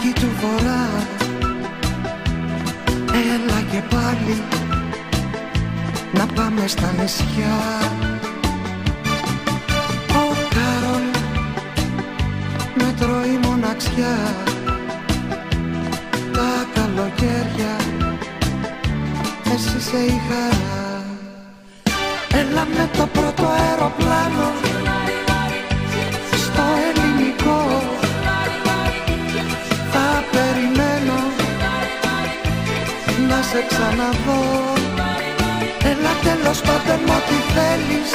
εκεί του βορρά. Έλα και πάλι να πάμε στα νησιά. Ο Κάρολ με τρώει μοναξιά. Τα καλοκαίρια εσύ είσαι η χαρά. Έλα με το πρώτο αεροπλάνο στο ελληνικό. Θα περιμένω να σε ξαναδώ. Έλα τέλος πάντων ό,τι θέλεις.